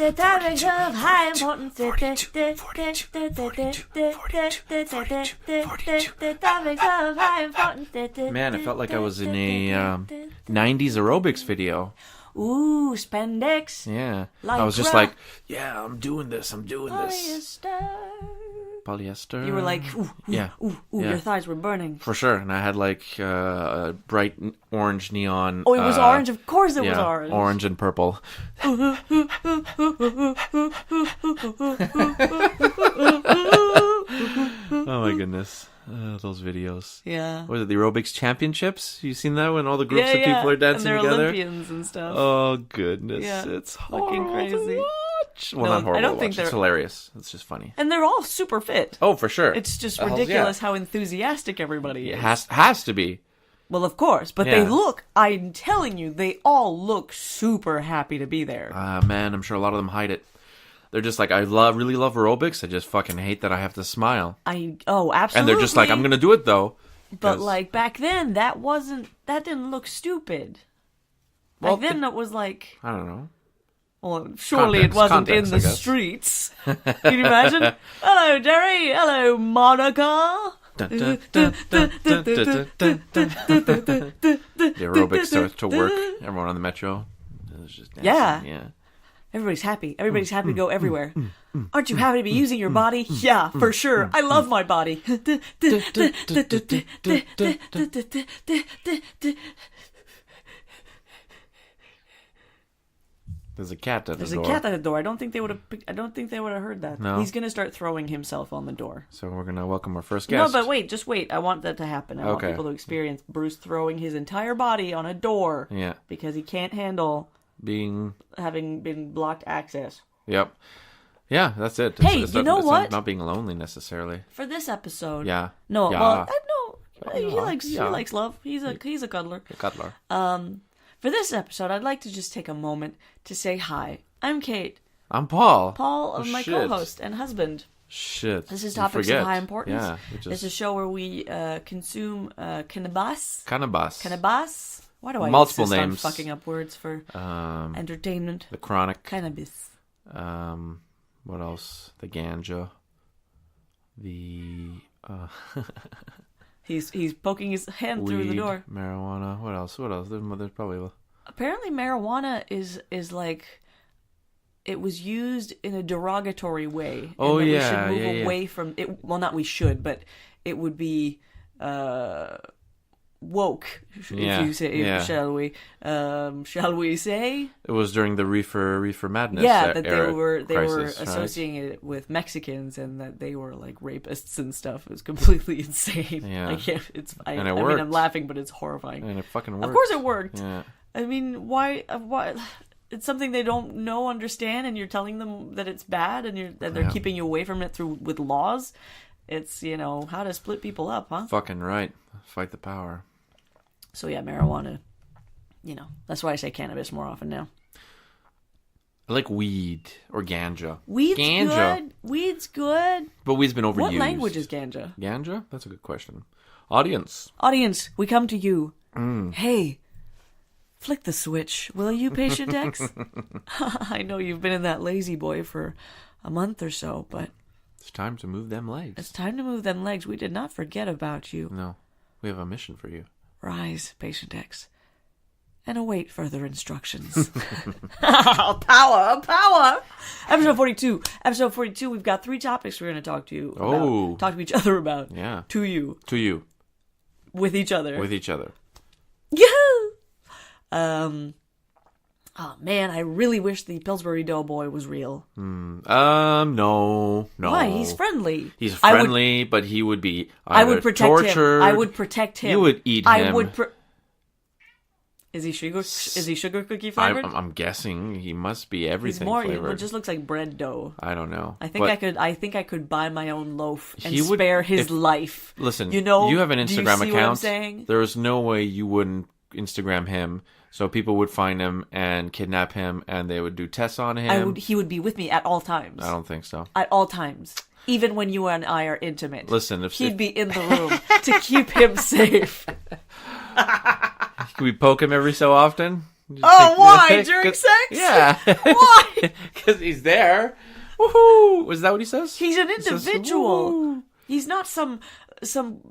Topics of high importance. Man, it felt like I was in a 90s aerobics video. Ooh, spandex. Yeah. Like I was just like, yeah, I'm doing this. Polyester. You were like, ooh, yeah. ooh, Yeah. your thighs were burning. For sure. And I had like a bright orange neon. Oh, it was orange? Of course it was orange. Orange and purple. Oh my goodness. Those videos. Yeah. Was it the aerobics championships? You seen that when all the groups of yeah. people are dancing and they're together? Olympians and stuff. Oh goodness. Yeah. It's Fucking horrible crazy. to watch. Well, No, not horrible I don't to think watch. they're- It's hilarious. It's just funny. And they're all super fit. Oh, for sure. It's just Oh, ridiculous yeah. how enthusiastic everybody It is. has to be. Well, of course, but Yeah. they look, I'm telling you, they all look super happy to be there. Man, I'm sure a lot of them hide it. They're just like, really love aerobics. I just fucking hate that I have to smile. Absolutely. And they're just like, I'm gonna do it though. But 'Cause- like back then, that didn't look stupid. Well, Back then, it was like, I don't know. well, surely it wasn't Context, in I the guess. streets. Can you imagine? Hello, Derry. Hello, Monica. Dun, dun, dun, dun, dun, dun, dun, dun, dun. The aerobics starts to work. Everyone on the metro is just dancing. Yeah. Everybody's happy. Everybody's happy to go everywhere. Aren't you happy to be using your body? Yeah, for sure. I love my body. There's a cat at the door. There's a cat at the door. I don't think they would have heard that. No? He's gonna start throwing himself on the door. So we're gonna welcome our first guest. No, but wait, just wait. I want that to happen. I want Okay. people to experience Bruce throwing his entire body on a door. Yeah. Because he can't handle having been blocked access. Yep. Yeah, that's it. Hey, it's you know it's what? Not being lonely necessarily. For this episode. Yeah. No, Yeah. well, he Yeah. likes love. He's a cuddler. A cuddler. For this episode, I'd like to just take a moment to say hi. I'm Kate. I'm Paul. Paul, Oh, my shit. co-host and husband. Shit. This is You Topics forget. of High Importance. Yeah. It's a show where we consume cannabis. Cannabis. Cannabis? Why do I Multiple insist on names. fucking up words for entertainment? The chronic. Cannabis. What else? The ganja. The He's poking his hand weed, through the door. marijuana. What else? There's probably. Apparently, marijuana is like, it was used in a derogatory way. Oh, and that yeah, we should move yeah. away from it. Well, not we should, but it would be woke. Yeah, if you say, yeah. shall we say? It was during the reefer madness. Yeah, that era they were crisis, right? associating it with Mexicans and that they were like rapists and stuff. It was completely insane. Yeah. I can't. I And it mean, worked. I'm laughing, but it's horrifying. And it fucking worked. Of course, it worked. Yeah. I mean, why? It's something they don't understand, and you're telling them that it's bad, and that they're Yeah. keeping you away from it with laws. It's how to split people up, huh? Fucking right. Fight the power. So yeah, marijuana. That's why I say cannabis more often now. I like weed or ganja. Weed's Ganja. good. Weed's good. But weed's been overused. What language is ganja? Ganja? That's a good question. Audience. Audience, we come to you. Hey, flick the switch, will you, Patient X? I know you've been in that lazy boy for a month or so, but It's time to move them legs. it's time to move them legs. We did not forget about you. No. We have a mission for you. Rise, Patient X, and await further instructions. Power! Episode 42. Episode 42, we've got 3 topics we're going to talk to you about. Talk to each other about. Yeah. To you. To you. With each other. With each other. Yahoo! Oh man, I really wish the Pillsbury Doughboy was real. No. Why? He's friendly. He's friendly, but he would be either tortured. I would protect him. You would eat him. Is he sugar cookie flavored? I'm guessing he must be everything He's more. flavored. It just looks like bread dough. I don't know. I think I could buy my own loaf and He would- spare his if- life. Listen, you know, you have an do you Instagram see account. What I'm saying? There is no way you wouldn't Instagram him. So people would find him and kidnap him, and they would do tests on him. He would be with me at all times. I don't think so. At all times. Even when you and I are intimate. Listen, he'd be in the room to keep him safe. Can we poke him every so often? Why? During sex? Yeah. Why? Because he's there. Woohoo! Is that what he says? He's an individual. He's not some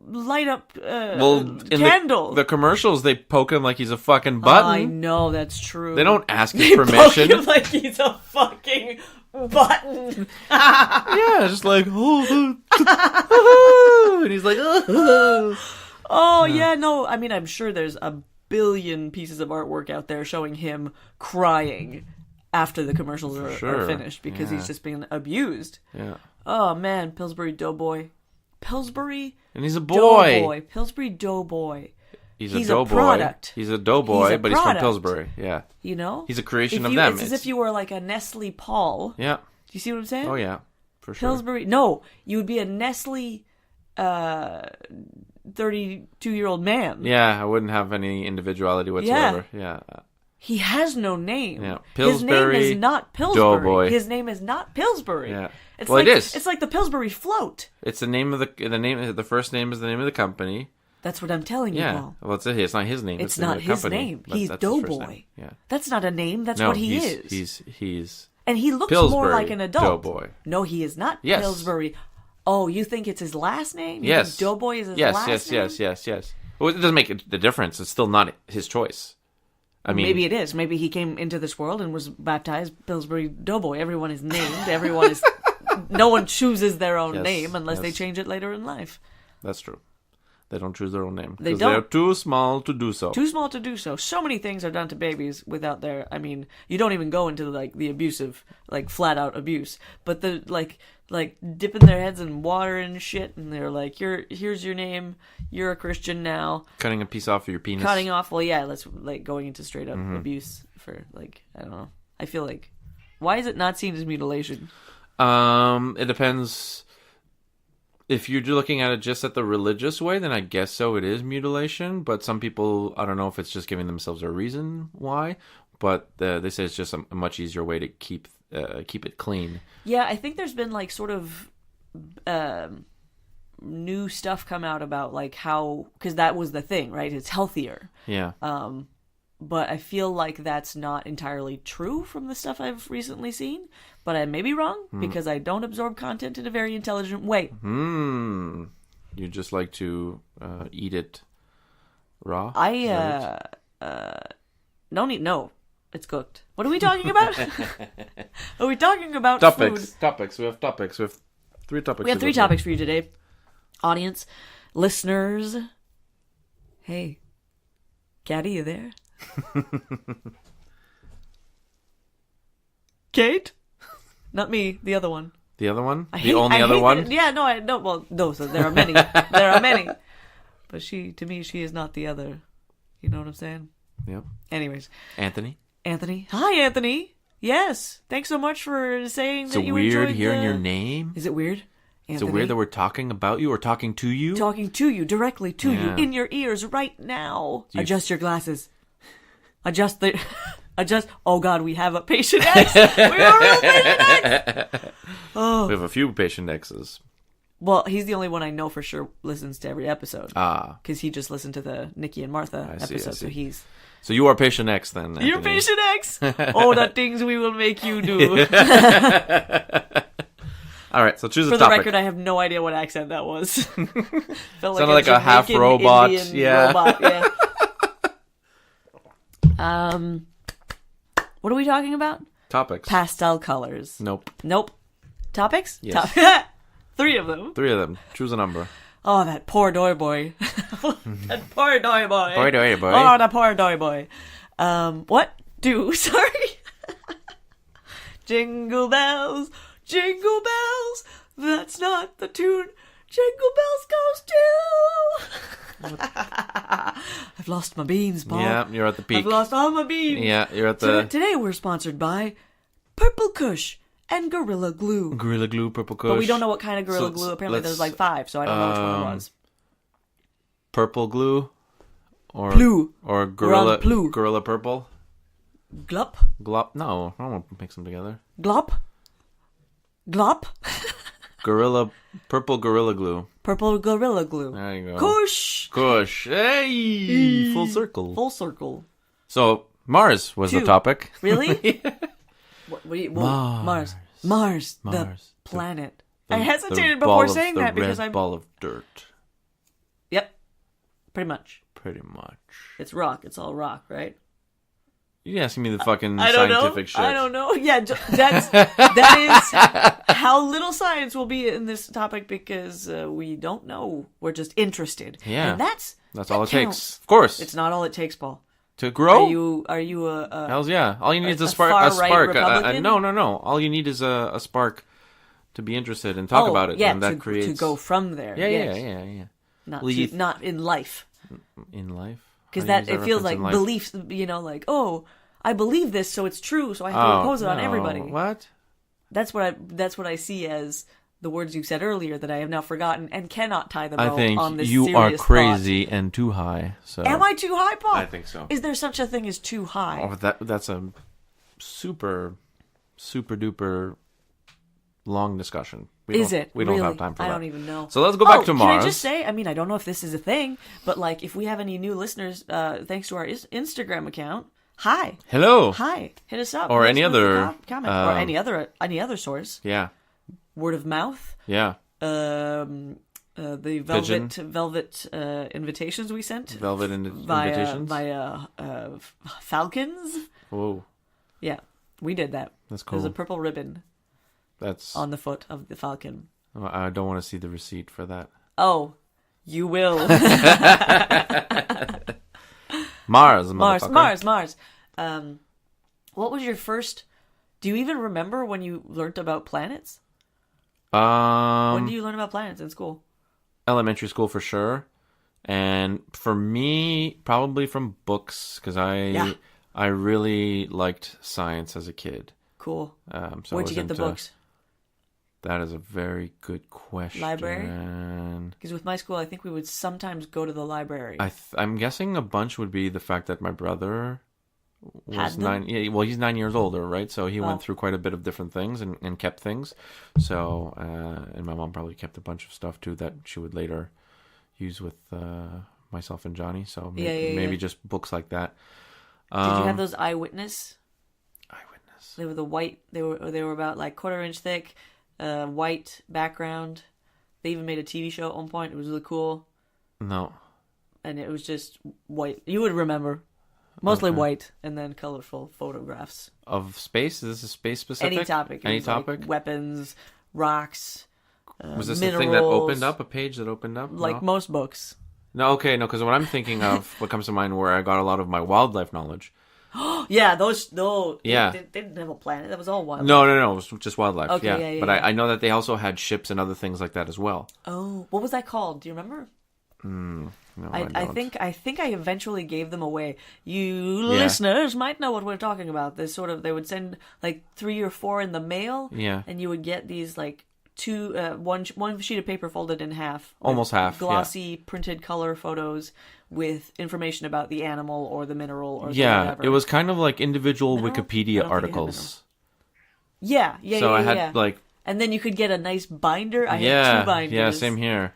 light up candle. The commercials, they poke him like he's a fucking button. I know, that's true. They don't ask his permission. Poke him like he's a fucking button. Yeah, just like, and he's like, yeah, no. I mean, I'm sure there's a billion pieces of artwork out there showing him crying after the commercials are finished because he's just being abused. Yeah. Oh man, Pillsbury Doughboy. And he's a boy. Doughboy. Pillsbury Doughboy. He's a doughboy. Product. He's a doughboy, but he's from Pillsbury. Yeah. You know? He's a creation of them. It's as if you were like a Nestle Paul. Yeah. Do you see what I'm saying? Oh, yeah. For sure. Pillsbury. No, you would be a Nestle 32-year-old man. Yeah, I wouldn't have any individuality whatsoever. Yeah. He has no name. Yeah. Pillsbury. His name is not Pillsbury. Doughboy. His name is not Pillsbury. Yeah. It is. It's like the Pillsbury float. It's the name of the first name is the name of the company. That's what I'm telling you, Paul. Well, it's not his name. It's not his name. He's Doughboy. Yeah. That's not a name. That's what he is. He's and he looks Pillsbury more like an adult. Doughboy. No, he is not Pillsbury. Oh, you think it's his last name? You think Doughboy is his last name? Yes. Well, it doesn't make the difference. It's still not his choice. I mean, maybe it is. Maybe he came into this world and was baptized Pillsbury Doughboy. Everyone is named. No one chooses their own name unless they change it later in life. That's true. They don't choose their own name. They don't. They're too small to do so. Too small to do so. So many things are done to babies without their... I mean, you don't even go into the abusive, flat out abuse. But the dipping their heads in water and shit, and they're like, here's your name, you're a Christian now. Cutting a piece off of your penis. Cutting off, let's going into straight up abuse for I don't know. I feel like, why is it not seen as mutilation? It depends. If you're looking at it just at the religious way, then I guess so, it is mutilation. But some people, I don't know if it's just giving themselves a reason why, but they say it's just a much easier way to keep it clean. Yeah, I think there's been sort of new stuff come out about how, because that was the thing, right? It's healthier. Yeah. But I feel like that's not entirely true from the stuff I've recently seen. But I may be wrong because I don't absorb content in a very intelligent way. You just like to eat it raw? No, it's cooked. What are we talking about? Are we talking about topics? Food? Topics. We have topics. We have 3 topics. We have 3 topics for you today. Audience, listeners. Hey, Caddy, you there? Kate? Not me, the other one. The other one? The only other one? So there are many. There are many. But to me, she is not the other. You know what I'm saying? Yep. Anyways. Anthony? Hi, Anthony. Yes. Thanks so much for saying that you enjoyed It's weird hearing your name. Is it weird? Anthony? Is it weird that we're talking about you or talking to you? Talking to you, directly to you, in your ears right now. Adjust your glasses. Oh God, we have a patient X. We have a real patient X. Oh. We have a few patient X's. Well, he's the only one I know for sure listens to every episode. Because he just listened to the Nikki and Martha episode. See. So you are patient X then, Anthony. You're patient X. Oh, the things we will make you do. All right, so choose a topic. For the record, I have no idea what accent that was. Felt sounded like a half robot. Indian robot, yeah. What are we talking about? Topics. Pastel colors. Nope. Topics? Yes. 3 of them. 3 of them. Choose a number. Oh, that poor doy boy. That poor doy boy. Poor doy boy. Oh, that poor doy boy. Sorry. Jingle bells, that's not the tune. Jingle bells goes too. I've lost my beans, Paul. Yeah, you're at the peak. I've lost all my beans. Yeah, you're at the... Today we're sponsored by Purple Kush and Gorilla Glue. Gorilla Glue, Purple Kush. But we don't know what kind of Gorilla Glue. Apparently there's 5, so I don't know which one it was. Purple Glue? Or Blue. Or Gorilla... Blue. Gorilla Purple? Glop? Glop? No, I don't want to mix them together. Glop? Purple Gorilla Glue. Purple Gorilla Glue. There you go. Kush! Kush. Hey! Full circle. Full circle. So, Mars was the topic. Really? Mars. The planet. I hesitated before saying that because I'm... ball of dirt. Yep. Pretty much. It's rock. It's all rock, right? You asking me the fucking scientific shit. I don't know. Yeah, that is how little science will be in this topic because we don't know. We're just interested. Yeah. And that's all it takes. Of course. It's not all it takes, Paul. To grow? Are you a Hells yeah. All you need is a spark. No. All you need is a spark to be interested and talk about it. Yeah, and that creates... to go from there. Yeah. Not in life. In life? Because it feels like beliefs, like, oh, I believe this, so it's true, so I have to impose it on everybody. What? That's what I see as the words you said earlier that I have now forgotten and cannot tie them on this serious I think you are crazy and too high. So am I too high, Paul? I think so. Is there such a thing as too high? Oh, that's a super duper long discussion. We don't have time for that. I don't even know. So let's go back to Mars. Can I just say, I don't know if this is a thing, but like if we have any new listeners, thanks to our Instagram account, hi. Hello. Hi. Hit us up. Or any other comment. Or any other source. Yeah. Word of mouth. Yeah. The velvet invitations we sent. Velvet invitations? Via Falcons. Whoa. Yeah. We did that. That's cool. There's a purple ribbon. That's on the foot of the falcon. I don't want to see the receipt for that. Oh, you will. Mars. What was your first? Do you even remember when you learned about planets? When do you learn about planets in school? Elementary school for sure, and for me, probably from books because I really liked science as a kid. Cool. So where'd you get the books? That is a very good question. Library? Because with my school, I think we would sometimes go to the library. I'm guessing a bunch would be the fact that my brother was 9. Yeah, well, he's 9 years older, right? So he went through quite a bit of different things and kept things. So, and my mom probably kept a bunch of stuff too that she would later use with myself and Johnny. So maybe just books like that. Did you have those eyewitness? They were the white. They were about like 1/4 inch thick. White background. They even made a TV show at one point. It was really cool. No. And it was just white. You would remember. Mostly white and then colorful photographs. Of space? Is this a space specific? Any topic. Any topic? Like weapons, rocks, was this minerals, the thing that opened up? A page that opened up? Like most books. No, because what I'm thinking of, what comes to mind where I got a lot of my wildlife knowledge. Yeah, those. Yeah. They didn't have a planet. That was all wildlife. No. It was just wildlife. Okay, yeah. But I know that they also had ships and other things like that as well. Oh, what was that called? Do you remember? No, I think I eventually gave them away. You listeners might know what we're talking about. This they would send like 3 or 4 in the mail. Yeah. And you would get these like one sheet of paper folded in half. Almost half. Glossy printed color photos with information about the animal or the mineral or whatever. It was kind of like individual Wikipedia articles. Yeah. So I had like, and then you could get a nice binder. I had 2 binders. Yeah, same here.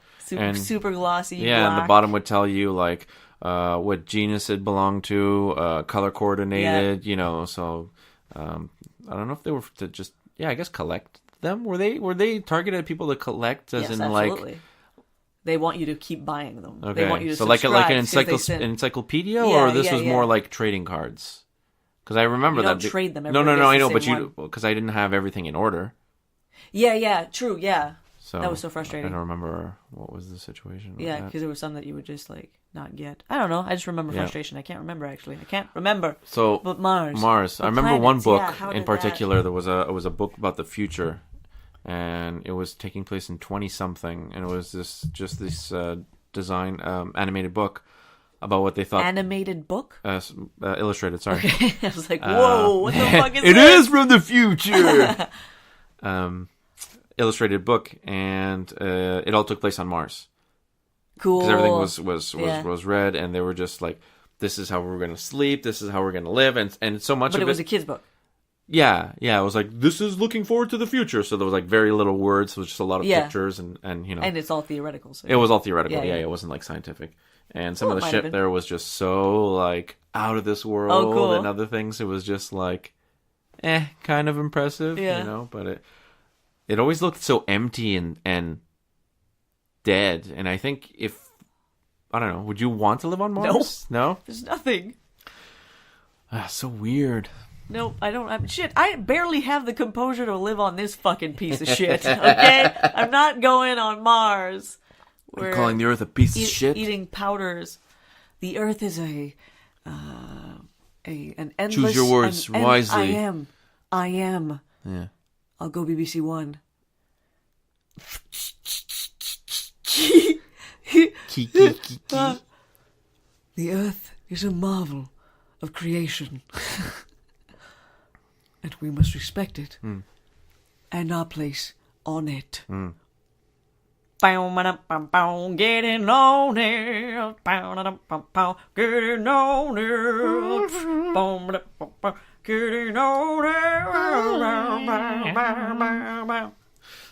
Super glossy. Yeah, black. and the bottom would tell you like what genus it belonged to, color coordinated. So I don't know if they were to just I guess collect them. Were they targeted at people to collect as in absolutely. Like? They want you to keep buying them. Okay. They want you to so like an encyclopedia, or this was more like trading cards. Because I remember you don't trade them. No, I know, but because I didn't have everything in order. Yeah, true, yeah. So that was so frustrating. I don't remember what was the situation. Yeah, because there was some that you would just like not get. I don't know. I just remember frustration. I can't remember actually. I can't remember. So, but Mars. I remember planets, one book in particular. There was a book about the future, and it was taking place in 20-something, and it was this design animated book about what they thought. Animated book? Illustrated. Sorry. Okay. I was like, whoa, what the fuck is it? It this? is from the future. Illustrated book, and it all took place on Mars. Cool. Because everything was red, and they were just like, "This is how we're going to sleep. This is how we're going to live," and so much. But of it was a kid's book. Yeah, it was like, this is looking forward to the future. So there was like very little words. It was just a lot of pictures and And it's all theoretical. So it was all theoretical. Yeah, it wasn't like scientific. And some of the shit there was just so like out of this world cool. and other things. It was just like, kind of impressive, but it always looked so empty and dead. And I think I don't know, would you want to live on Mars? No? There's nothing. So weird. No, I don't. Shit, I barely have the composure to live on this fucking piece of shit, okay? I'm not going on Mars. You're calling the Earth a piece of shit? Eating powders. The Earth is an endless... Choose your words wisely. I am. Yeah. I'll go BBC One. The Earth is a marvel of creation. And we must respect it. And our place on it. Getting on it. Getting on it. Getting on it.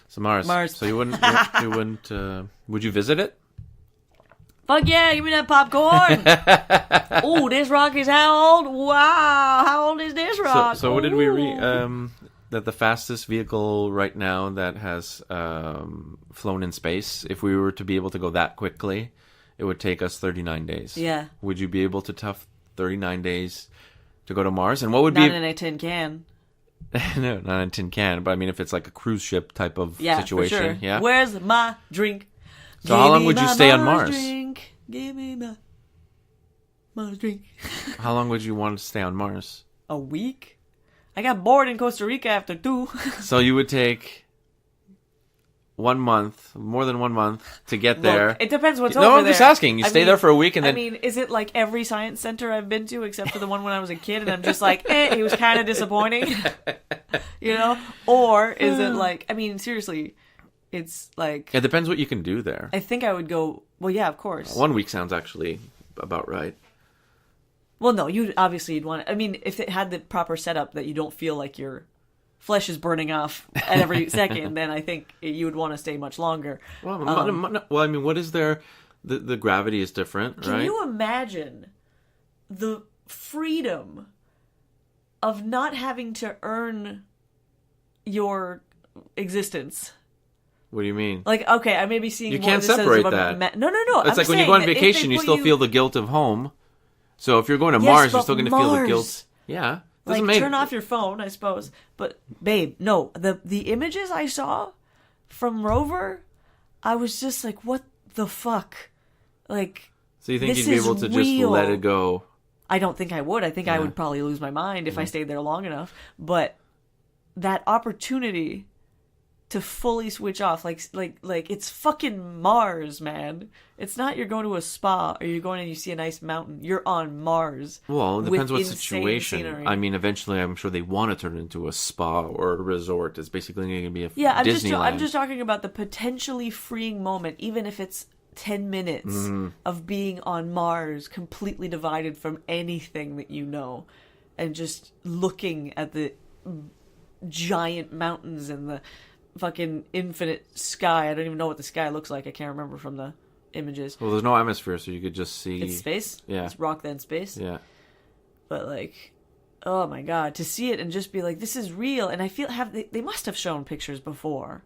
So Mars. So you wouldn't, would you visit it? Fuck yeah, give me that popcorn. Oh, this rock is how old? Wow, how old is this rock? So what did we read? That the fastest vehicle right now that has flown in space, if we were to be able to go that quickly, it would take us 39 days. Yeah. Would you be able to tough 39 days to go to Mars? And what would Not in a tin can. No, not in a tin can. But I mean, if it's like a cruise ship type of situation. For sure. Yeah. Where's my drink? So how long would you stay on Mars? Drink. Give me my Mars drink. How long would you want to stay on Mars? A week? I got bored in Costa Rica after 2. So you would take 1 month, more than 1 month, to get there. Look, it depends what's no, over there. I'm just asking. You stay there for a week and then... I mean, is it like every science center I've been to except for the one when I was a kid and I'm just like, it was kind of disappointing? Or is it like, I mean, seriously... It's like... It depends what you can do there. I think I would go... Well, yeah, of course. 1 week sounds actually about right. Well, no, you'd want... I mean, if it had the proper setup that you don't feel like your flesh is burning off at every second, then I think you would want to stay much longer. Well, I mean, what is there... The gravity is different, right? Can you imagine the freedom of not having to earn your existence? What do you mean? Like, okay, I may be seeing... You can't separate that. No. It's like when you go on vacation, you still feel the guilt of home. So if you're going to Mars, you're still going to feel the guilt. Yeah. Turn off your phone, I suppose. But, babe, no. The images I saw from Rover, I was just like, what the fuck? Like, so you think you'd be able to just let it go? I don't think I would. I think I would probably lose my mind if I stayed there long enough. But that opportunity... to fully switch off, like it's fucking Mars, man. It's not you're going to a spa or you're going and you see a nice mountain. You're on Mars. Well, it depends what situation. Scenery. I mean, eventually, I'm sure they want to turn it into a spa or a resort. It's basically going to be a Disneyland. I'm just talking about the potentially freeing moment, even if it's 10 minutes of being on Mars, completely divided from anything that you know, and just looking at the giant mountains and the fucking infinite sky. I don't even know what the sky looks like. I can't remember from the images. Well, there's no atmosphere, so you could just see... It's space? Yeah. It's rock then space? Yeah. But, like, oh my god, to see it and just be like, this is real. And I feel they must have shown pictures before.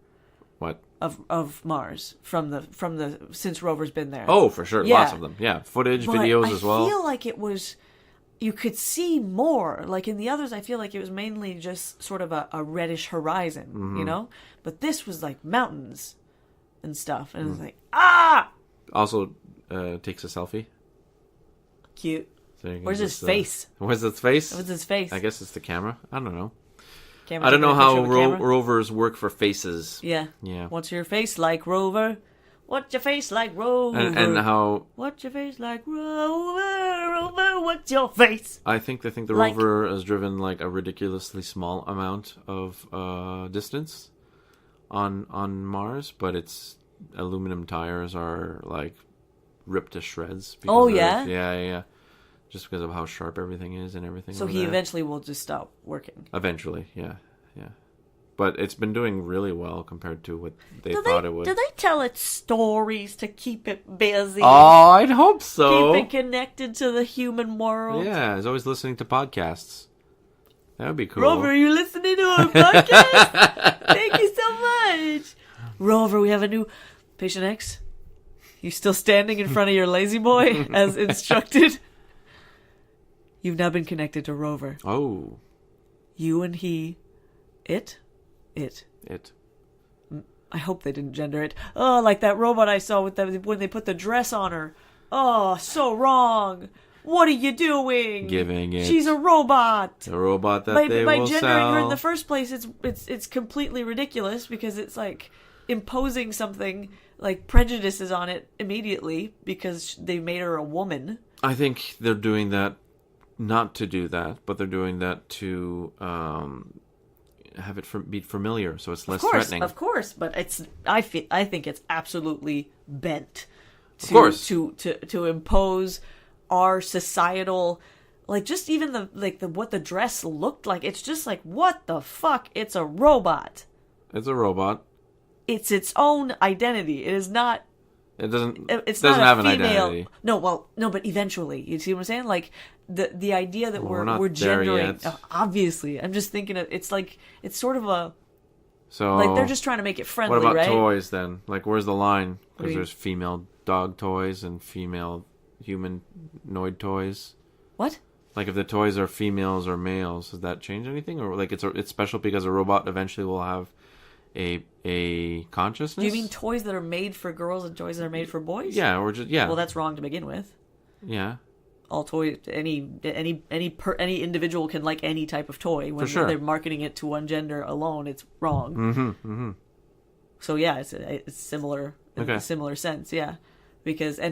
What? Of Mars from the since Rover's been there. Oh, for sure. Yeah. Lots of them. Yeah. Footage, but videos as well. I feel like it was... You could see more. Like in the others, I feel like it was mainly just sort of a reddish horizon, you know? But this was like mountains and stuff. And it was like, ah! Also takes a selfie. Cute. So Where's his face? Where's his face? Where's his face? I guess it's the camera. I don't know. Camera I don't know how camera? rovers work for faces. Yeah. Yeah. What's your face like, Rover? What's your face like, Rover? And how... What's your face like, Rover? Rover, what's your face? I think the like... rover has driven like a ridiculously small amount of distance on Mars, but its aluminum tires are like ripped to shreds. Oh, yeah? Yeah. just because of how sharp everything is and everything. So he eventually will just stop working. Eventually, yeah. But it's been doing really well compared to what they thought it would. Do they tell it stories to keep it busy? Oh, I'd hope so. Keep it connected to the human world. Yeah, he's always listening to podcasts. That would be cool. Rover, are you listening to our podcast? Thank you so much. Rover, we have a new... Patient X, you still standing in front of your lazy boy as instructed? You've now been connected to Rover. Oh. You and he... It. I hope they didn't gender it. Oh, like that robot I saw with when they put the dress on her. Oh, so wrong. What are you doing? Giving it. She's a robot. A robot that by will gendering sell. her in the first place, it's completely ridiculous because it's like imposing something like prejudices on it immediately because they made her a woman. I think they're doing that not to do that, but they're doing that to have it be familiar, so it's less threatening. Of course, but I think it's absolutely bent. To impose our societal, like just even the what the dress looked like. It's just like, what the fuck? It's a robot. It's a robot. It's its own identity. It is not. It doesn't. It's doesn't not have a an female. identity. No, but eventually, you see what I'm saying? Like the idea that we're not we're there gendering. yet. Obviously, I'm just thinking of it's like it's sort of a. So like they're just trying to make it friendly, what about right? toys then? Like where's the line? Because mean? there's female dog toys and female humanoid toys. What? Like if the toys are females or males, does that change anything? Or like it's special because a robot eventually will have a consciousness? Do you mean toys that are made for girls and toys that are made for boys? Yeah, or just yeah. Well, that's wrong to begin with. Yeah. All toys, any individual can like any type of toy. When For sure. they're marketing it to one gender alone, it's wrong. Mm-hmm. So yeah, it's similar in a similar sense, yeah.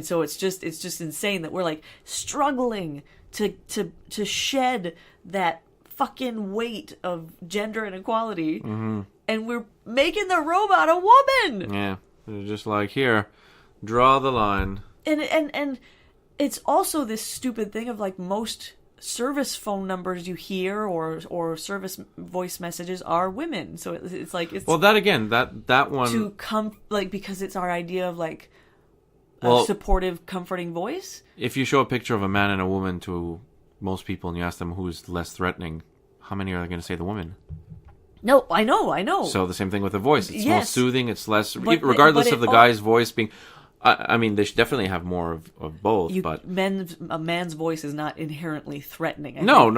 So it's just insane that we're like struggling to shed that fucking weight of gender inequality, and we're making the robot a woman. Yeah, they're just like, here, draw the line. And it's also this stupid thing of like most service phone numbers you hear or service voice messages are women. So it's like it's well, that again, that one to come like because it's our idea of like a supportive, comforting voice. If you show a picture of a man and a woman to most people and you ask them who's less threatening, how many are they going to say the woman? No, I know. So the same thing with the voice. It's more soothing. It's less, regardless of the guy's voice being. I mean, they should definitely have more of both. But a man's voice is not inherently threatening. No.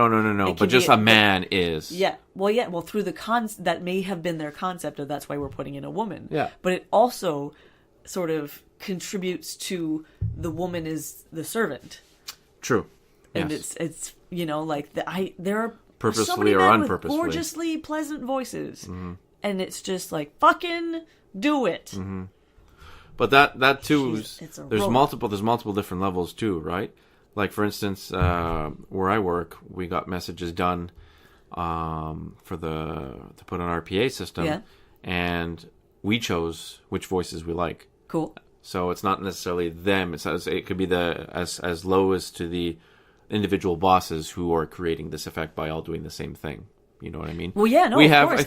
But just a man is. Yeah. Well, through the that may have been their concept of that's why we're putting in a woman. Yeah. But it also sort of contributes to the woman is the servant. True. And yes. it's like there are purposefully so many or men unpurposefully with gorgeously pleasant voices, and it's just like fucking do it. Mm-hmm. But that too, there's robot. multiple different levels too, right? Like for instance, where I work, we got messages done to put on our PA system, and we chose which voices we like. Cool. So it's not necessarily them. It could be as low as to the individual bosses who are creating this effect by all doing the same thing. You know what I mean? Well, yeah, no. We of have. course. I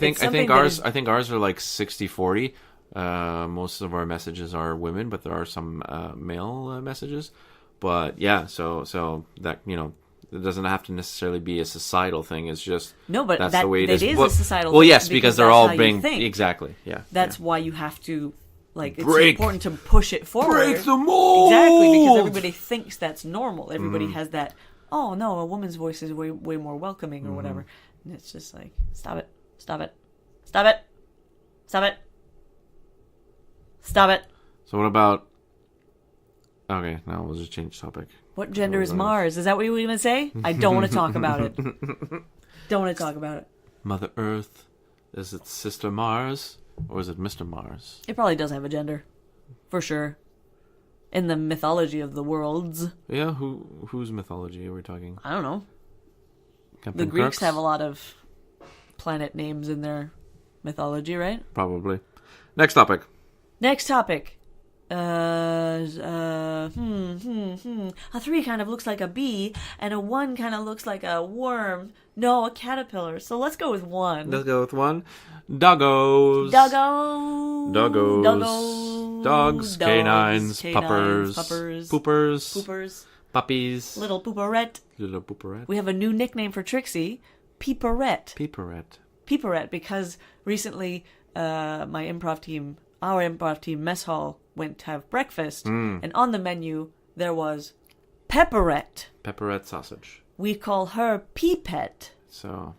think ours are like 60-40. Most of our messages are women, but there are some male messages. But yeah, so that it doesn't have to necessarily be a societal thing. It's just but that's the way it is. It is a societal. Well, thing yes, because they're all being exactly. Yeah, that's why you have to it's break. important to push it forward. Break the mold. Exactly, because everybody thinks that's normal. Everybody has that. Oh no, a woman's voice is way more welcoming or whatever. And it's just like stop it. So what about? Okay, now we'll just change topic. What gender is Mars? Is that what you were going to say? I don't want to talk about it. Don't want to talk about it. Mother Earth, is it Sister Mars or is it Mr. Mars? It probably does have a gender, for sure. In the mythology of the worlds. Yeah, whose mythology are we talking? I don't know. Captain The Greeks Kirk's? have a lot of planet names in their mythology, right? Probably. Next topic. A 3 kind of looks like a bee, and a 1 kind of looks like a worm. No, a caterpillar. So let's go with 1. Let's go with 1. Doggos. Doggos. Doggos. Dogs. Canines. Puppers. Poopers. Poopers. Puppies. Little pooperette. Little pooperette. We have a new nickname for Trixie, Peeperette. Peeperette. Because recently our improv team mess hall went to have breakfast, and on the menu there was Pepperette. Pepperette sausage. We call her Peepette. So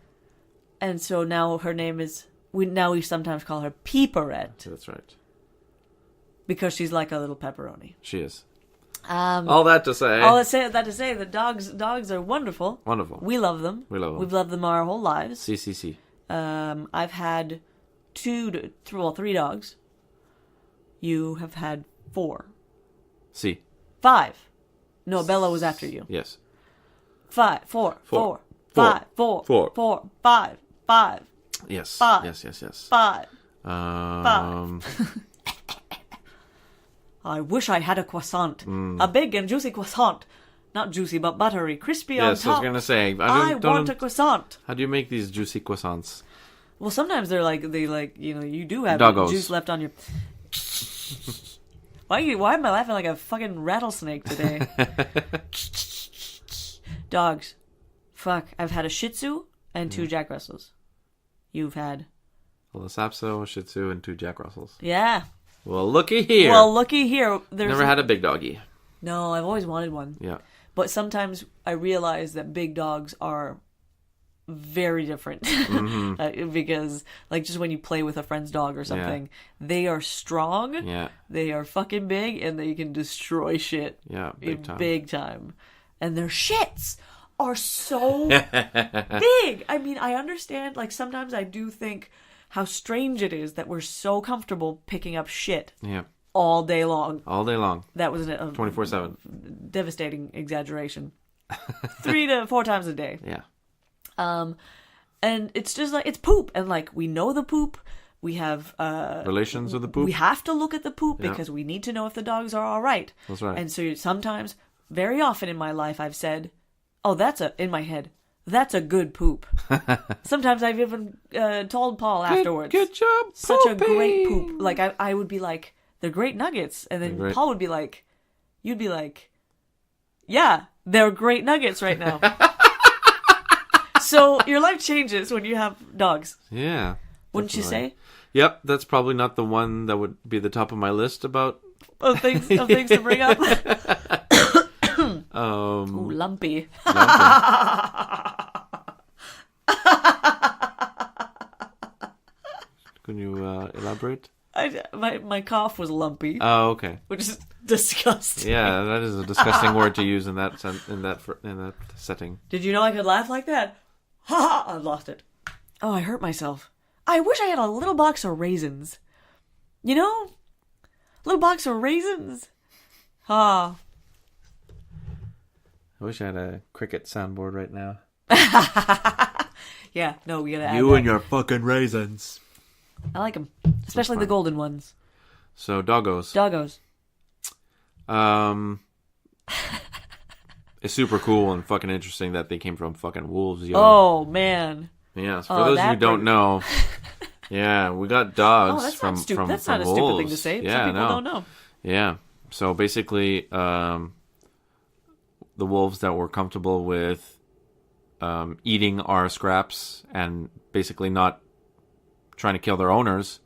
now her name is... We sometimes call her Peeperette. That's right. Because she's like a little pepperoni. She is. All that to say that dogs are wonderful. Wonderful. We love them. We've loved them our whole lives. CCC. I've had 3 dogs. You have had 4. C. 5. No, Bella was after you. Yes. 5. 4. 5. 4. 5. 5. Yes. 5. Yes. 5. 5. I wish I had a croissant. A big and juicy croissant. Not juicy, but buttery, crispy on top. Yes, I was going to say. I want a croissant. How do you make these juicy croissants? Well, sometimes you do have Doggos. Juice left on your... Why am I laughing like a fucking rattlesnake today? Dogs. Fuck. I've had a Shih Tzu and 2 Jack Russells. You've had... A Lhasa Apso, a Shih Tzu, and 2 Jack Russells. Yeah. Well, looky here. Never had a big doggy. No, I've always wanted one. Yeah. But sometimes I realize that big dogs are very different. Because, just when you play with a friend's dog or something, they are strong. Yeah. They are fucking big, and they can destroy shit. Yeah, big time. And their shits are so big. I mean, I understand, sometimes I do think how strange it is that we're so comfortable picking up shit. Yeah. All day long. All day long. That was a 24/7. Devastating exaggeration. 3 to 4 times a day. Yeah. And it's just it's poop, and we know the poop. We have relations with the poop. We have to look at the poop because we need to know if the dogs are all right. That's right. And so sometimes, very often in my life, I've said, "Oh, in my head, that's a good poop." Sometimes I've even told Paul afterwards, "Good job, pooping. Such a great poop." I would be like, "They're great nuggets," and then Paul would be like, "You'd be like, yeah, they're great nuggets right now." So your life changes when you have dogs. Yeah. Wouldn't you say? Yep, that's probably not the one that would be the top of my list about of things to bring up. Ooh, lumpy. Can you elaborate? My cough was lumpy. Oh, okay. Which is disgusting. Yeah, that is a disgusting word to use in that setting. Did you know I could laugh like that? Ha ha! I lost it. Oh, I hurt myself. I wish I had a little box of raisins. You know? Little box of raisins. Ah. I wish I had a cricket soundboard right now. Yeah, no, we gotta add you that. and your fucking raisins. I like them. Especially the golden ones. So, doggos. It's super cool and fucking interesting that they came from fucking wolves, yo. Oh, man. Yeah, so for those of you who don't know, yeah, we got dogs that's from not stupid. from That's from not a wolves. stupid thing to say. Yeah, Some people don't know. Yeah, so basically, the wolves that were comfortable with eating our scraps and basically not trying to kill their owners.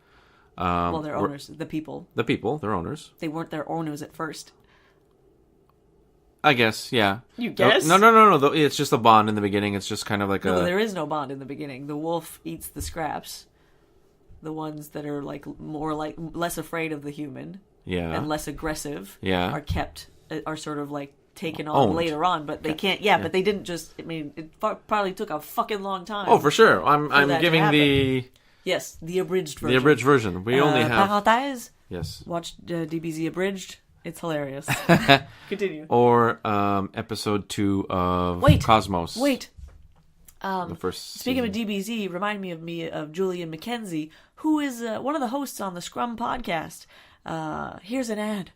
Their owners, the people. The people, their owners. They weren't their owners at first. I guess, yeah. You guess? No. It's just a bond in the beginning. It's just kind of like there is no bond in the beginning. The wolf eats the scraps. The ones that are less afraid of the human. Yeah. And less aggressive. Yeah. Are sort of taken on later on, but they can't. Yeah, but they didn't just. I mean, it probably took a fucking long time. Oh, for sure. I'm giving the. Yes, the abridged version. The abridged version. We only have. Parenthèse. Yes. Watch DBZ abridged. It's hilarious. Continue. Or episode 2 of Cosmos. Wait. The first speaking season. of DBZ, remind me of Julian McKenzie, who is one of the hosts on the Scrum podcast. Here's an ad.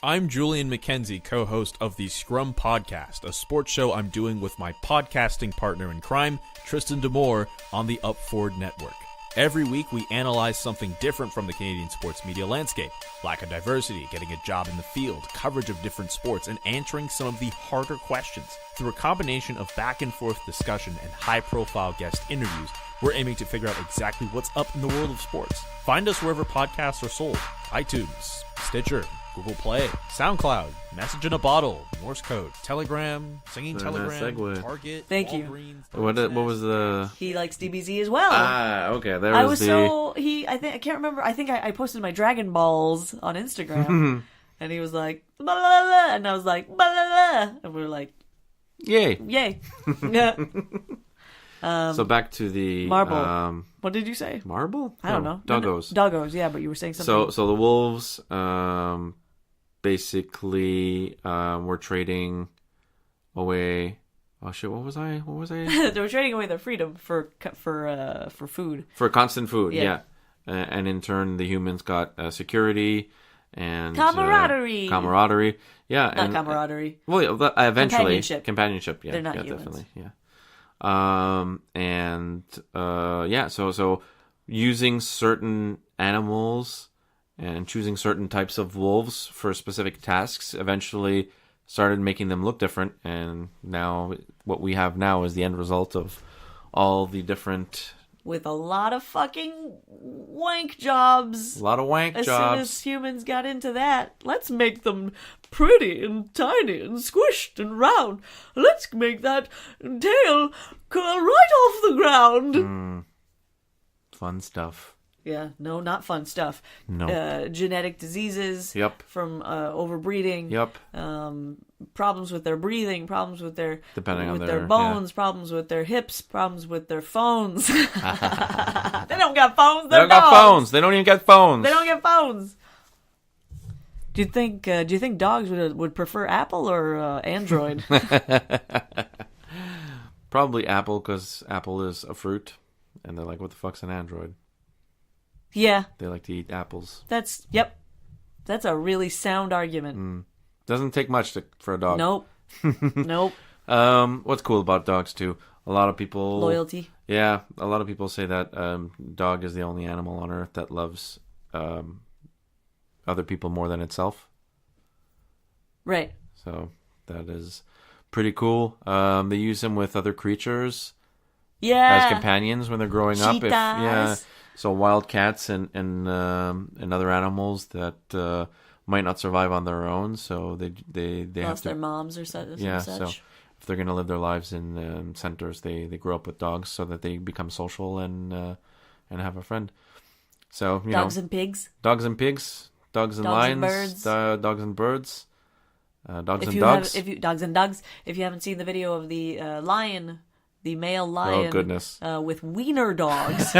I'm Julian McKenzie, co-host of the Scrum Podcast, a sports show I'm doing with my podcasting partner in crime, Tristan D'Amour, on the Upford Network. Every week, we analyze something different from the Canadian sports media landscape. Lack of diversity, getting a job in the field, coverage of different sports, and answering some of the harder questions. Through a combination of back-and-forth discussion and high-profile guest interviews, we're aiming to figure out exactly what's up in the world of sports. Find us wherever podcasts are sold. iTunes, Stitcher, Google Play, SoundCloud, Message in a Bottle, Morse Code, Telegram, Singing Telegram, Target, Thank you. What was the... He likes DBZ as well. Okay. There was I can't remember. I think I posted my Dragon Balls on Instagram. And he was like, blah, blah, blah, and I was like, blah, blah, blah. And we were like, Yay. Yeah. So back to the... Marble. What did you say? Marble? I don't know. Doggos. Doggos, yeah, but you were saying something. So the Wolves... basically, we're trading away. Oh shit! What was I? They were trading away their freedom for food. For constant food, Yeah. and in turn, the humans got security and Camaraderie. Camaraderie, yeah, Not camaraderie. Well, yeah, eventually, Companionship. Yeah, They're not yeah, humans. definitely, yeah. So using certain animals and choosing certain types of wolves for specific tasks eventually started making them look different, and now what we have now is the end result of all the different... With a lot of fucking wank jobs. A lot of wank As jobs. soon as humans got into that, let's make them pretty and tiny and squished and round. Let's make that tail curl right off the ground. Fun stuff. Yeah, no, not fun stuff. No. Genetic diseases. Yep. From overbreeding. Yep. Problems with their breathing. Problems with their their bones. Yeah. Problems with their hips. Problems with their phones. They don't got phones. They don't got phones. They don't even get phones. They don't get phones. Do you think dogs would prefer Apple or Android? Probably Apple, because Apple is a fruit, and they're like, "What the fuck's an Android?" Yeah. They like to eat apples. That's a really sound argument. Doesn't take much for a dog. Nope. Nope. What's cool about dogs too? A lot of people... Loyalty. Yeah, a lot of people say that dog is the only animal on Earth that loves other people more than itself. Right. So that is pretty cool. They use them with other creatures as companions when they're growing up. So wild cats and other animals that might not survive on their own, so they lost have to, their moms or such. Yeah, so if they're going to live their lives in centers, they grow up with dogs so that they become social and have a friend. So dogs and pigs, dogs and pigs, dogs and lions, dogs and birds, dogs and dogs. Dogs and dogs. If you haven't seen the video of the lion. The male lion, oh goodness, with wiener dogs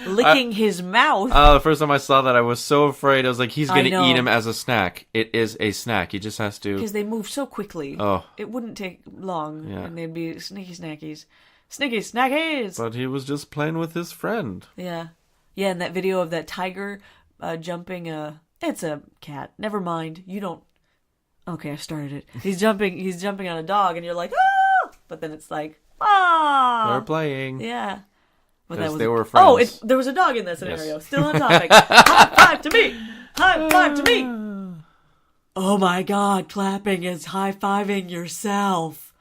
licking his mouth. The first time I saw that, I was so afraid. I was like, he's going to eat him as a snack. It is a snack. He just has to... Because they move so quickly. Oh. It wouldn't take long, Yeah. and they'd be sneaky snackies. Sneaky snackies! But he was just playing with his friend. Yeah. Yeah, and that video of that tiger jumping It's a cat. Never mind. You don't... Okay, I started it. He's jumping on a dog, and you're like, ah! But then it's like... Ah, they're playing. Yeah, because they were friends. There was a dog in that scenario. Yes. Still on topic. High five to me. High five to me. Oh my God! Clapping is high fiving yourself.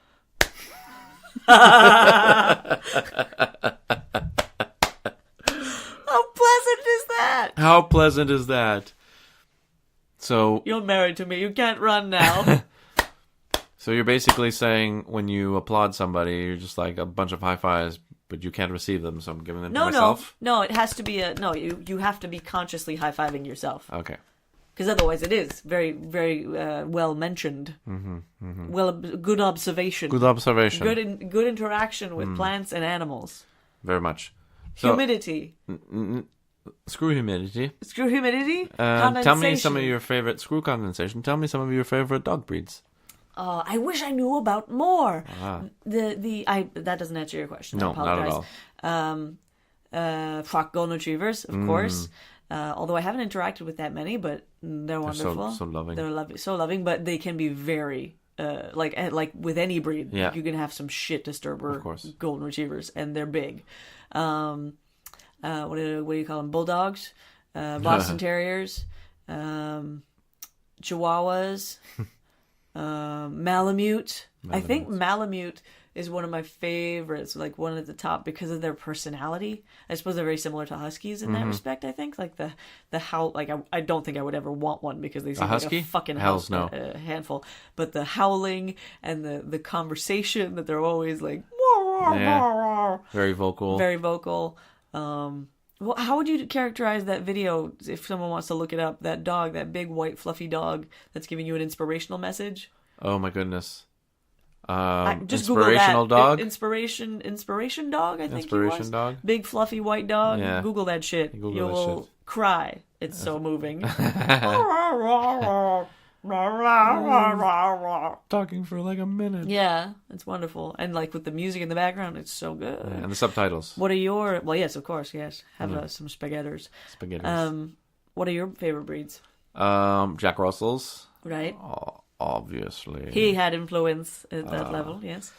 How pleasant is that? How pleasant is that? So you're married to me. You can't run now. So you're basically saying when you applaud somebody, you're just like a bunch of high fives, but you can't receive them, so I'm giving them to myself? No, it has to be you have to be consciously high-fiving yourself. Okay. Because otherwise it is very, very well mentioned. Mm-hmm, mm-hmm. Well, good observation. Good observation. Good interaction with plants and animals. Very much. So, humidity. Screw humidity. Screw humidity? Condensation. Tell me some of your favorite... Screw condensation. Tell me some of your favorite dog breeds. I wish I knew about more. That doesn't answer your question. No, I apologize. not at all. Frock golden retrievers, of course. Although I haven't interacted with that many, but they're wonderful. So loving. They're so loving, but they can be very like with any breed. Yeah. You can have some shit disturber golden retrievers, and they're big. What do you call them? Bulldogs, Boston Terriers, Chihuahuas, Malamute. I think Malamute is one of my favorites, like one at the top because of their personality. I suppose they're very similar to Huskies in that respect, I think. Like the howl, like I don't think I would ever want one because they seem like a fucking handful. But the howling and the conversation that they're always like, very vocal. Very vocal. Well, how would you characterize that video if someone wants to look it up? That dog, that big white fluffy dog that's giving you an inspirational message? Oh my goodness. Just inspirational Google that. dog? Inspiration dog, I think Inspiration he was. dog? Big fluffy white dog. Yeah. Google that shit. Google you that will shit. cry. It's so moving. Talking for like a minute. Yeah, it's wonderful. And like with the music in the background, it's so good. Yeah, and the subtitles. What are your... Well, yes, of course, yes. Have some spaghettis. What are your favorite breeds? Jack Russells. Right. Obviously. He had influence at that level, yes.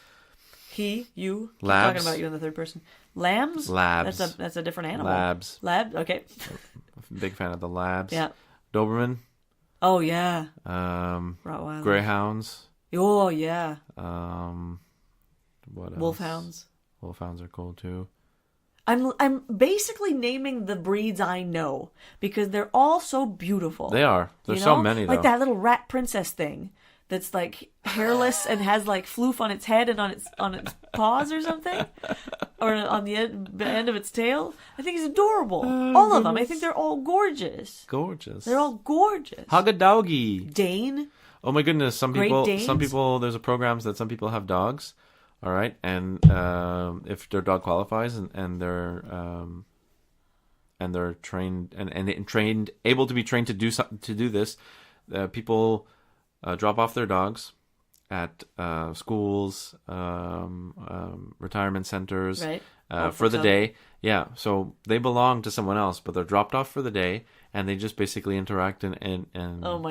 You. Labs. Talking about you in the third person. Lambs? Labs. That's a different animal. Labs. Okay. Big fan of the Labs. Yeah. Doberman. Oh, yeah. Rottweiler. Greyhounds. Oh, yeah. What else? Wolfhounds. Wolfhounds are cool too. I'm basically naming the breeds I know because they're all so beautiful. They are. There's so many though. Like that little rat princess thing that's like hairless and has like floof on its head and on its paws or something, or on the end of its tail. I think it's adorable. All of them. I think they're all gorgeous. Gorgeous. They're all gorgeous. Hug a doggy. Dane. Oh my goodness! Some people. There's a programs that some people have dogs. All right, and if their dog qualifies and they're trained and able to be trained to do this, people drop off their dogs at schools, retirement centers, right. For the day. Yeah, so they belong to someone else, but they're dropped off for the day, and they just basically interact and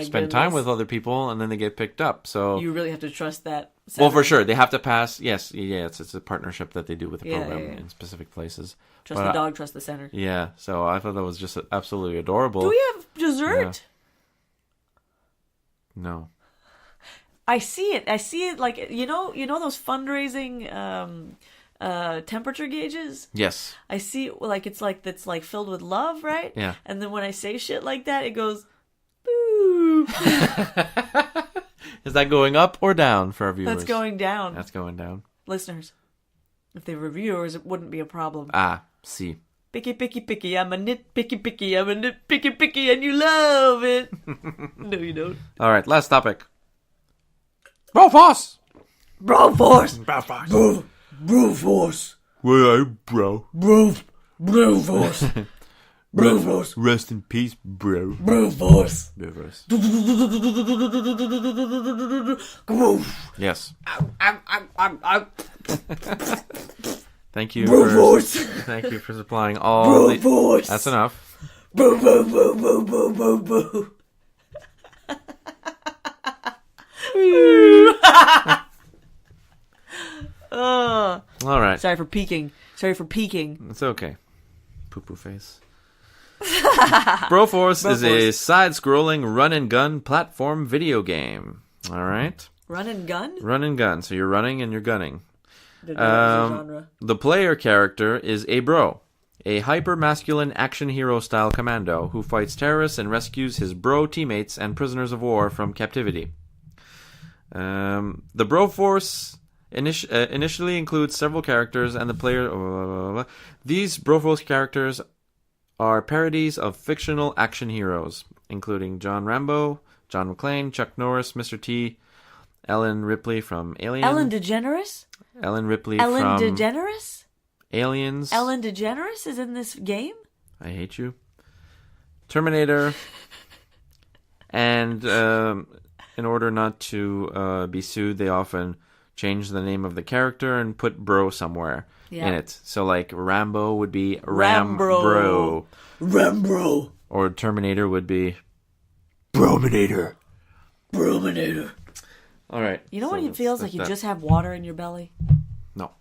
spend time with other people, and then they get picked up. So you really have to trust that. Well, for sure, they have to pass. Yes, it's a partnership that they do with the program in specific places. Trust the dog, trust the center. Yeah, so I thought that was just absolutely adorable. Do we have dessert? Yeah. No. I see it like you know those fundraising temperature gauges? Yes. I see it's like filled with love, right? Yeah. And then when I say shit like that, it goes boop. Is that going up or down for our viewers? That's going down. That's going down. Listeners, if they were viewers, it wouldn't be a problem. See. Picky, picky, picky, I'm a nitpicky, picky, I'm a nitpicky, picky, and you love it. No, you don't. All right, last topic. Broforce! Broforce! Broforce! Broforce! Where are you, bro? Broforce! Broforce! Rest in peace, bro. Broforce! Broforce. Yes. Thank you. Thank you for supplying all the... That's enough. Boo, boo, boo, boo, boo, boo, boo. All right. Sorry for peeking. It's okay. Poo-poo face. Broforce is a side-scrolling run-and-gun platform video game. All right. Run and gun? Run and gun. So you're running and you're gunning. Genre. The player character is a bro, a hyper-masculine action hero-style commando who fights terrorists and rescues his bro teammates and prisoners of war from captivity. The Broforce initially includes several characters, and the player... These Broforce characters are parodies of fictional action heroes, including John Rambo, John McClane, Chuck Norris, Mr. T, Ellen Ripley from Alien. Ellen DeGeneres? Ellen Ripley Ellen from... DeGeneres? Aliens. Ellen DeGeneres is in this game? I hate you. Terminator. And in order not to be sued, they often change the name of the character and put bro somewhere in it. So like Rambo would be Rambro. Rambro. Or Terminator would be Brominator. Brominator. All right. You know what it feels like? You just have water in your belly? No.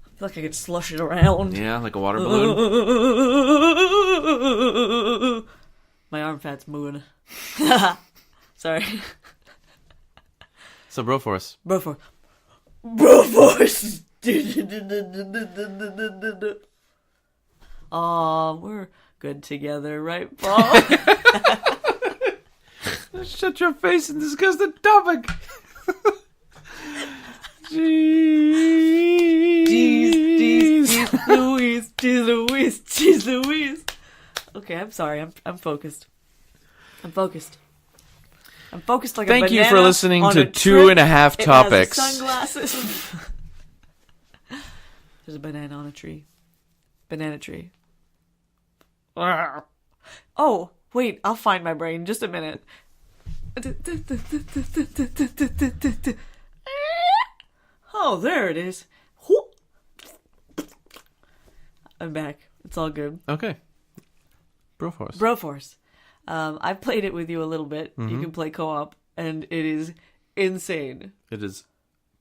I feel like I could slush it around. Yeah, like a water balloon. My arm fat's moving. Sorry. So Broforce. Broforce. Broforce. Aw, we're good together, right, Paul? Shut your face and discuss the topic. Jeez Louise. Okay, I'm sorry. I'm focused. I'm focused like a banana. Thank you for listening to 2.5 Topics. It has sunglasses. There's a banana on a tree. Banana tree. Oh, wait, I'll find my brain. Just a minute. Oh, there it is. I'm back. It's all good. Okay. Broforce. Broforce. I've played it with you a little bit. Mm-hmm. You can play co-op, and it is insane. It is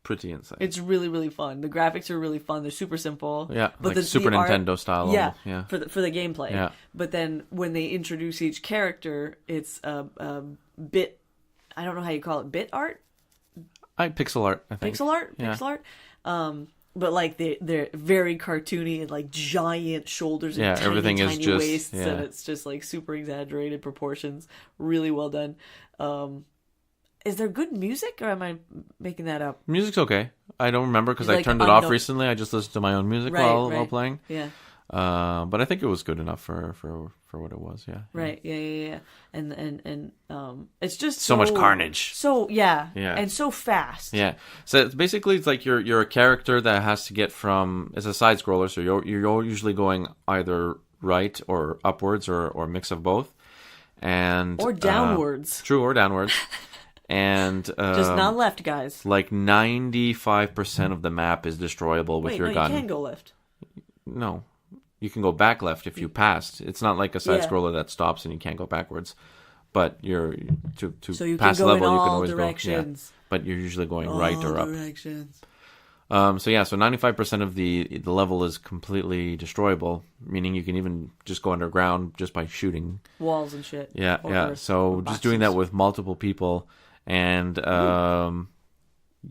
pretty insane. It's really, really fun. The graphics are really fun. They're super simple. Yeah, but like Super Nintendo style. Yeah, almost. Yeah. For the gameplay. Yeah. But then when they introduce each character, it's bit. I don't know how you call it. Bit art. Pixel art. I think. Pixel art. Yeah. Pixel art. But like they're very cartoony and like giant shoulders and tiny, everything is tiny just waists, and it's just like super exaggerated proportions. Really well done. Is there good music, or am I making that up? Music's okay. I don't remember because I Like turned it off recently. I just listened to my own music while playing. Yeah. But I think it was good enough for what it was. Yeah. Right. Yeah. And it's just So much carnage. So yeah. Yeah. And so fast. Yeah. So it's like you're a character that has to get from. It's a side scroller, so you're usually going either right or upwards or a mix of both, and Or downwards. True, or downwards. And Just not left, guys. like 95% of the map is destroyable with your gun. You can go left. No, you can go back left if you passed. It's not like a side scroller that stops and you can't go backwards. But you're to So you pass can go level, in you can all always directions. go. Yeah. But you're usually going right or up. Directions. So 95% of the level is completely destroyable, meaning you can even just go underground just by shooting Walls and shit. Yeah, Or yeah. earth, So or just doing boxes. that with multiple people, and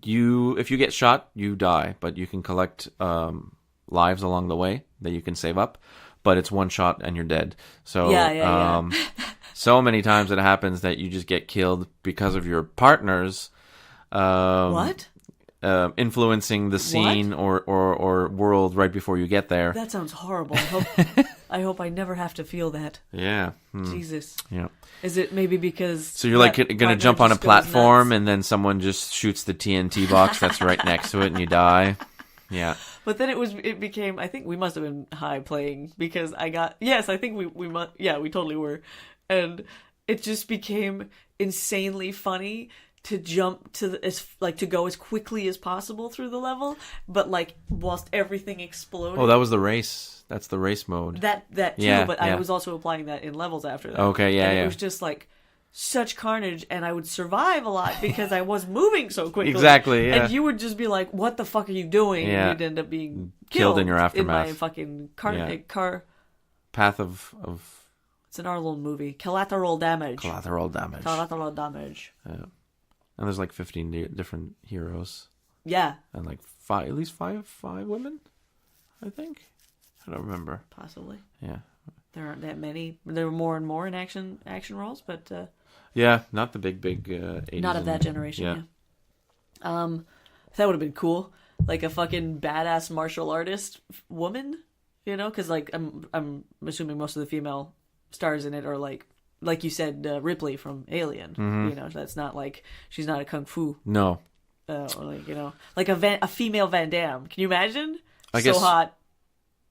if you get shot, you die, but you can collect lives along the way that you can save up. But it's one shot and you're dead. So Yeah. so many times it happens that you just get killed because of your partners. What? Influencing the scene or world right before you get there. That sounds horrible. I hope I never have to feel that. Yeah. Jesus. Yeah. Is it maybe because... So you're like going to jump on a platform nuts? and then someone just shoots the TNT box that's right next to it and you die. Yeah. But then it became, I think we must have been high playing because I think we totally were. And it just became insanely funny to jump to to go as quickly as possible through the level, but like whilst everything exploded. Oh, that was the race. That's the race mode. That too, Yeah, but yeah. I was also applying that in levels after that. Okay, yeah, and yeah. It was just like such carnage, and I would survive a lot because I was moving so quickly. Exactly, yeah. And you would just be like, "What the fuck are you doing?" Yeah. And you'd end up being Killed in your aftermath. In my fucking Yeah. car. Path of It's an Arnold movie. Collateral damage. collateral damage. Collateral damage. Yeah. And there's like 15 different heroes Yeah, and like at least five women, I think. I don't remember. possibly. Yeah. There aren't that many. There were more and more in action roles, but Yeah, not the big 80s. not of that generation. Yeah. That would have been cool. Like a fucking badass martial artist woman, you know? Because like I'm assuming most of the female stars in it are like you said, Ripley from Alien. Mm-hmm. You know, that's not like she's not a kung fu. No. Like like a female Van Damme. Can you imagine? I guess- hot.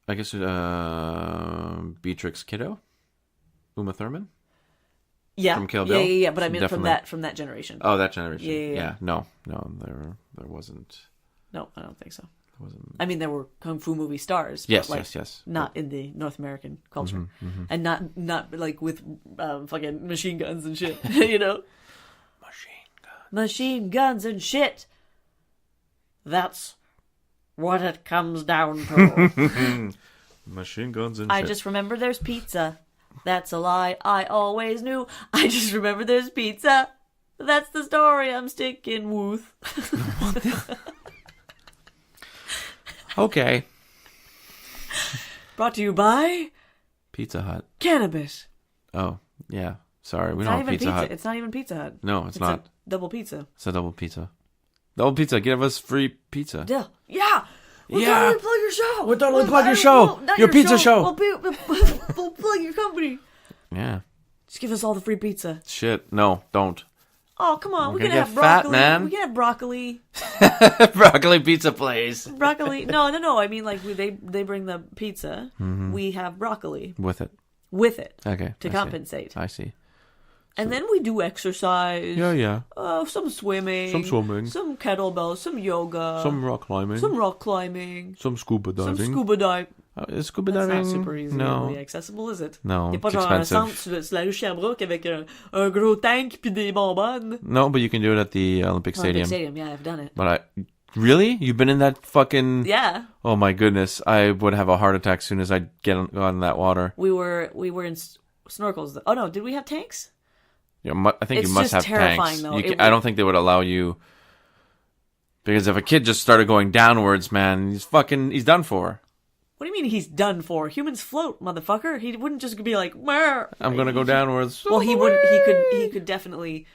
I guess Beatrix Kiddo? Uma Thurman? Yeah, from Kill Bill? Yeah. But I mean Definitely. from that generation. Oh, that generation. Yeah. No, there wasn't. No, I don't think so. I mean, there were kung fu movie stars. Yes, but, like, yes. Not in the North American culture. And not like with fucking machine guns and shit, you know? Machine guns and shit. That's what it comes down to. Machine guns and I shit. just remember there's pizza. That's a lie I always knew. I just remember there's pizza. That's the story I'm sticking with. Okay. Brought to you by Pizza Hut. Cannabis. Oh, yeah. Sorry, we It's don't not have even Pizza Hut. It's not even Pizza Hut. No, it's not. A double pizza. It's a double pizza. Double pizza. Give us free pizza. Yeah. We'll Yeah. totally plug your show. We'll totally plug your show. Not Your pizza show. We'll plug your company. Yeah. Just give us all the free pizza. Shit. No, don't. Oh, come on. We're We can gonna have get fat, broccoli. man. We can have broccoli. Broccoli pizza place. Broccoli. No. I mean, like, they bring the pizza. We have broccoli With it. Okay. to I compensate. See. I see. And then we do exercise. Yeah. Some swimming. Some kettlebells. Some yoga. Some rock climbing. Some scuba diving. Some scuba diving. Is scuba That's diving? not super easily No. accessible, is it? No, Il y a pas it's genre un expensive. centre sur la rue Sherbrooke avec un gros tank puis des bonbonnes. No, but you can do it at the Olympic Stadium. Olympic Stadium, yeah, I've done it. But really? You've been in that fucking... Yeah. Oh my goodness. I would have a heart attack as soon as I get on that water. We were in snorkels. Oh no, did we have tanks? Yeah, I think It's you must just have terrifying, tanks. though. I don't think they would allow you... Because if a kid just started going downwards, man, he's done for. What do you mean he's done for? Humans float, motherfucker. He wouldn't just be like, "Mer." I'm gonna go downwards. Well, he would. He could definitely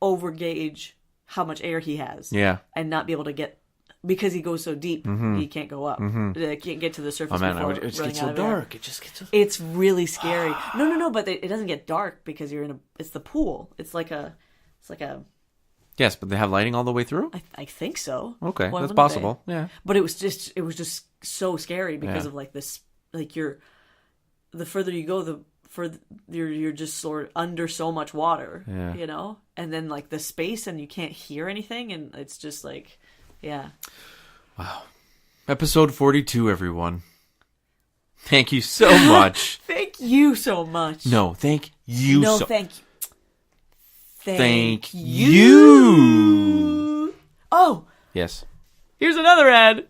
overgauge how much air he has. Yeah. And not be able to get, because he goes so deep, he can't go up. He can't get to the surface. Oh man, before it just running gets out so of air. dark. It just gets so... It's really scary. No, but it doesn't get dark because you're it's the pool. It's like a. Yes, but they have lighting all the way through? I think so. Okay, Why that's wouldn't possible. they? Yeah. But it was just so scary because Yeah. of like this, like the further you go, the further you're just sort of under so much water, Yeah. you know, and then like the space and you can't hear anything, and it's just like, yeah. Wow. Episode 42, everyone. Thank you so much. Thank you so much. No, thank you No, so... thank you. Thank you. Oh, Yes. here's another ad.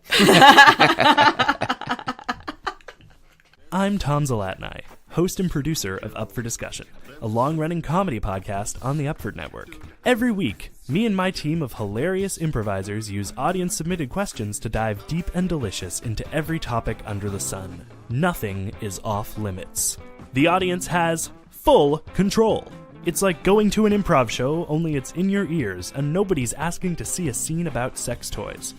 I'm Tom Zalatni, host and producer of Up for Discussion, a long-running comedy podcast on the Upford Network. Every week, me and my team of hilarious improvisers use audience-submitted questions to dive deep and delicious into every topic under the sun. Nothing is off limits. The audience has full control. It's like going to an improv show, only it's in your ears, and nobody's asking to see a scene about sex toys.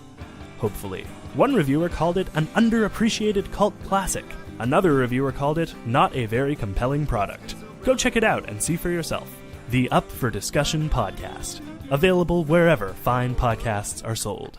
Hopefully. One reviewer called it an underappreciated cult classic. Another reviewer called it not a very compelling product. Go check it out and see for yourself. The Up for Discussion podcast. Available wherever fine podcasts are sold.